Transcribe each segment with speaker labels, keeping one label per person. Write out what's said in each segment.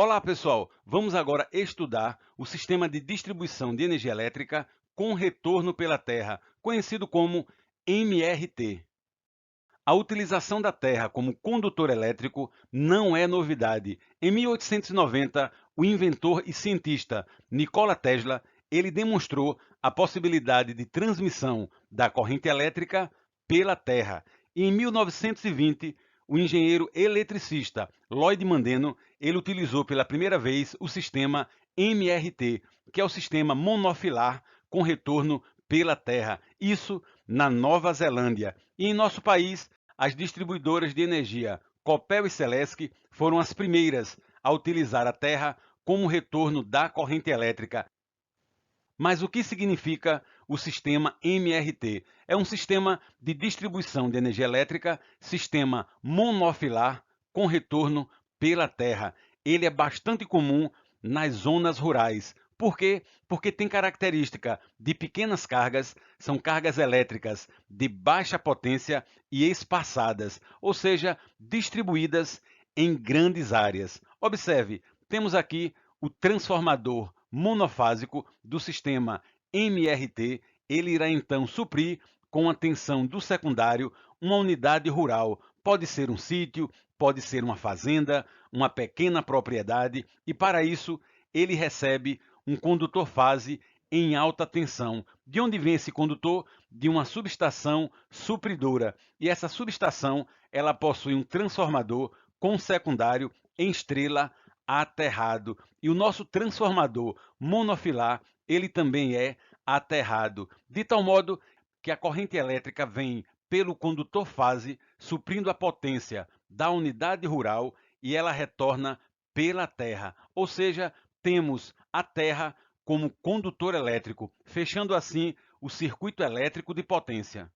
Speaker 1: Olá, pessoal! Vamos agora estudar o sistema de distribuição de energia elétrica com retorno pela Terra, conhecido como MRT. A utilização da Terra como condutor elétrico não é novidade. Em 1890, o inventor e cientista Nikola Tesla, ele demonstrou a possibilidade de transmissão da corrente elétrica pela Terra. E em 1920, o engenheiro eletricista Lloyd Mandeno, ele utilizou pela primeira vez o sistema MRT, que é o sistema monofilar com retorno pela Terra. Isso na Nova Zelândia. E em nosso país, as distribuidoras de energia Copel e Celesc foram as primeiras a utilizar a Terra como retorno da corrente elétrica. Mas o que significa o sistema MRT? É um sistema de distribuição de energia elétrica, sistema monofilar com retorno pela Terra. Ele é bastante comum nas zonas rurais. Por quê? Porque tem característica de pequenas cargas, são cargas elétricas de baixa potência e espaçadas, ou seja, distribuídas em grandes áreas. Observe, temos aqui o transformador monofásico do sistema MRT. Ele irá então suprir com a tensão do secundário uma unidade rural. Pode ser um sítio, pode ser uma fazenda, uma pequena propriedade, e para isso ele recebe um condutor fase em alta tensão. De onde vem esse condutor? De uma subestação supridora. E essa subestação, ela possui um transformador com secundário em estrela aterrado. E o nosso transformador monofilar, ele também é aterrado, de tal modo que a corrente elétrica vem pelo condutor fase, suprindo a potência da unidade rural e ela retorna pela terra. Ou seja, temos a terra como condutor elétrico, fechando assim o circuito elétrico de potência.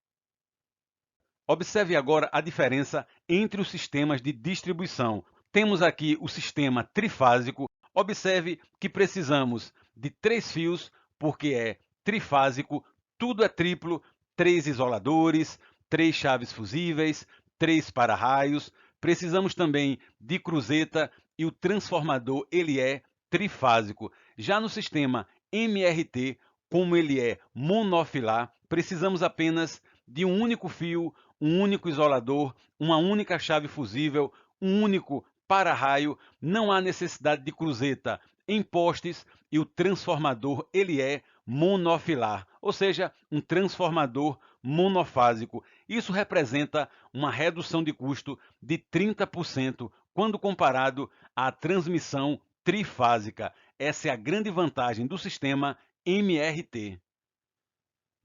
Speaker 1: Observe agora a diferença entre os sistemas de distribuição. Temos aqui o sistema trifásico. Observe que precisamos de 3 fios, porque é trifásico, tudo é triplo, 3 isoladores, 3 chaves fusíveis, 3 para-raios. Precisamos também de cruzeta e o transformador ele é trifásico. Já no sistema MRT, como ele é monofilar, precisamos apenas de um único fio, um único isolador, uma única chave fusível, um único para-raio, não há necessidade de cruzeta em postes e o transformador ele é monofilar, ou seja, um transformador monofásico. Isso representa uma redução de custo de 30% quando comparado à transmissão trifásica. Essa é a grande vantagem do sistema MRT.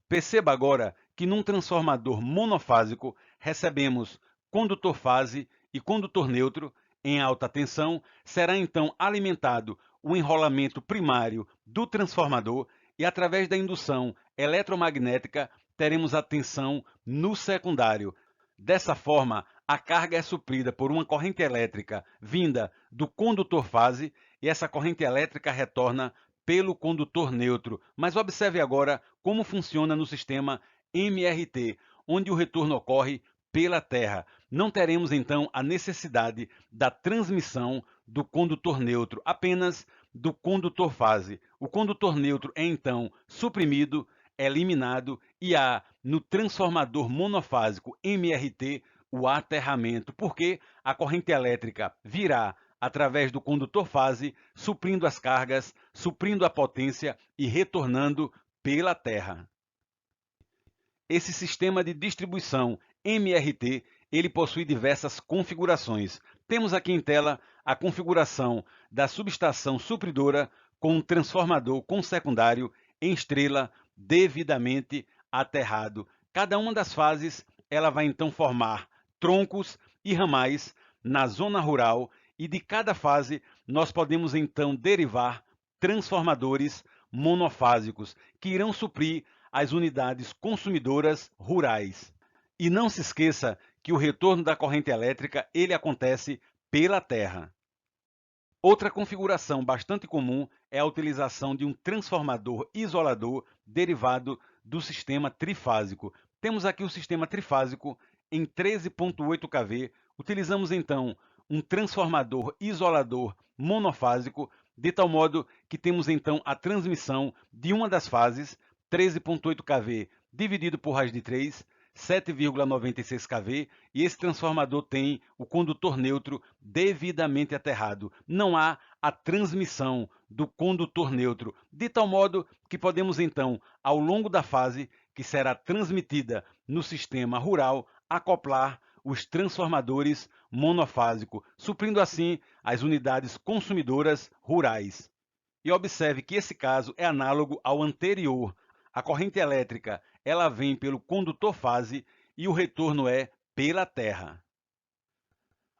Speaker 1: Perceba agora que num transformador monofásico recebemos condutor fase e condutor neutro em alta tensão. Será então alimentado o enrolamento primário do transformador e através da indução eletromagnética teremos a tensão no secundário. Dessa forma, a carga é suprida por uma corrente elétrica vinda do condutor fase e essa corrente elétrica retorna pelo condutor neutro. Mas observe agora como funciona no sistema MRT, onde o retorno ocorre pela Terra. Não teremos então a necessidade da transmissão do condutor neutro, apenas do condutor fase. O condutor neutro é então suprimido, eliminado e há no transformador monofásico MRT o aterramento, porque a corrente elétrica virá através do condutor fase, suprindo as cargas, suprindo a potência e retornando pela Terra. Esse sistema de distribuição MRT, ele possui diversas configurações. Temos aqui em tela a configuração da subestação supridora com um transformador com secundário em estrela devidamente aterrado. Cada uma das fases, ela vai então formar troncos e ramais na zona rural e de cada fase nós podemos então derivar transformadores monofásicos que irão suprir as unidades consumidoras rurais. E não se esqueça que o retorno da corrente elétrica ele acontece pela terra. Outra configuração bastante comum é a utilização de um transformador isolador derivado do sistema trifásico. Temos aqui o sistema trifásico em 13,8 kV. Utilizamos então um transformador isolador monofásico, de tal modo que temos então a transmissão de uma das fases, 13,8 kV dividido por raiz de 3, 7,96 kV, e esse transformador tem o condutor neutro devidamente aterrado. Não há a transmissão do condutor neutro, de tal modo que podemos então, ao longo da fase que será transmitida no sistema rural, acoplar os transformadores monofásicos, suprindo assim as unidades consumidoras rurais. E observe que esse caso é análogo ao anterior. A corrente elétrica ela vem pelo condutor fase e o retorno é pela terra.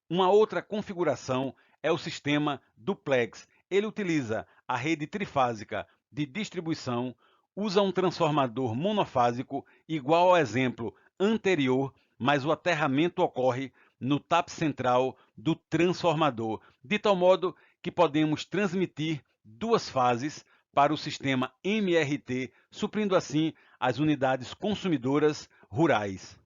Speaker 1: Uma outra configuração é o sistema duplex. Ele utiliza a rede trifásica de distribuição, usa um transformador monofásico igual ao exemplo anterior, mas o aterramento ocorre no TAP central do transformador, de tal modo que podemos transmitir duas fases para o sistema MRT, suprindo assim as unidades consumidoras rurais.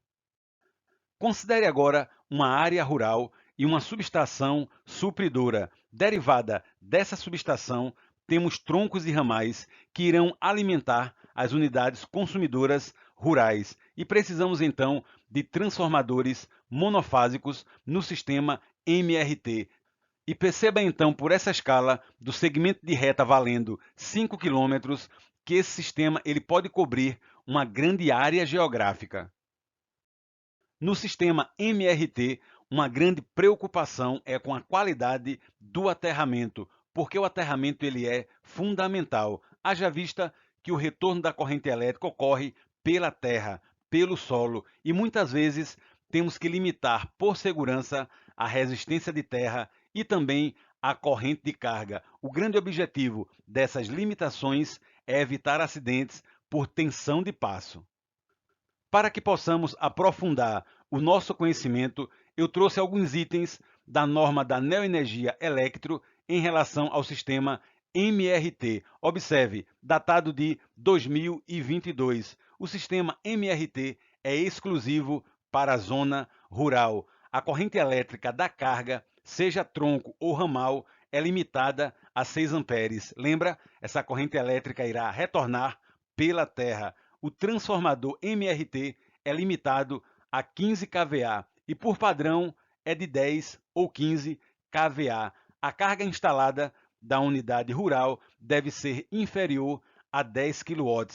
Speaker 1: Considere agora uma área rural e uma subestação supridora. Derivada dessa subestação, temos troncos e ramais que irão alimentar as unidades consumidoras rurais e precisamos então de transformadores monofásicos no sistema MRT. E perceba então por essa escala do segmento de reta valendo 5 km que esse sistema ele pode cobrir uma grande área geográfica. No sistema MRT, uma grande preocupação é com a qualidade do aterramento, porque o aterramento ele é fundamental, haja vista que o retorno da corrente elétrica ocorre pela terra, pelo solo, e muitas vezes temos que limitar por segurança a resistência de terra e também a corrente de carga. O grande objetivo dessas limitações é evitar acidentes por tensão de passo. Para que possamos aprofundar o nosso conhecimento, eu trouxe alguns itens da norma da Neoenergia Electro em relação ao sistema MRT. Observe, datado de 2022. O sistema MRT é exclusivo para a zona rural. A corrente elétrica da carga, seja tronco ou ramal, é limitada a 6 amperes. Lembra? Essa corrente elétrica irá retornar pela terra. O transformador MRT é limitado a 15 kVA e, por padrão, é de 10 ou 15 kVA. A carga instalada da unidade rural deve ser inferior a 10 kW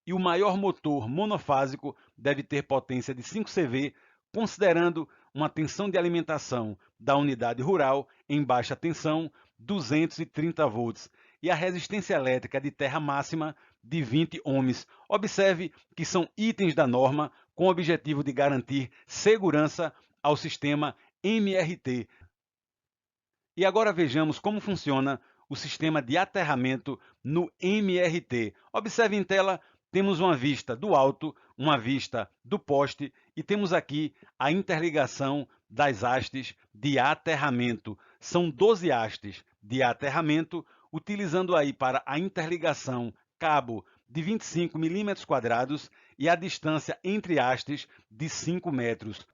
Speaker 1: e o maior motor monofásico deve ter potência de 5 CV, considerando uma tensão de alimentação da unidade rural em baixa tensão, 230 volts, e a resistência elétrica de terra máxima de 20 ohms. Observe que são itens da norma com o objetivo de garantir segurança ao sistema MRT. E agora vejamos como funciona o sistema de aterramento no MRT. Observe em tela, temos uma vista do alto, uma vista do poste e temos aqui a interligação das hastes de aterramento. São 12 hastes de aterramento, utilizando aí para a interligação cabo de 25 mm² e a distância entre hastes de 5 metros.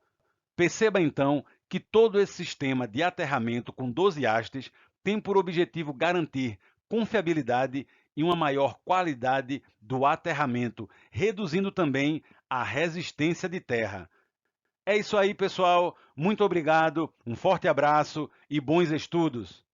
Speaker 1: Perceba então que todo esse sistema de aterramento com 12 hastes tem por objetivo garantir confiabilidade e uma maior qualidade do aterramento, reduzindo também a resistência de terra. É isso aí, pessoal. Muito obrigado, um forte abraço e bons estudos!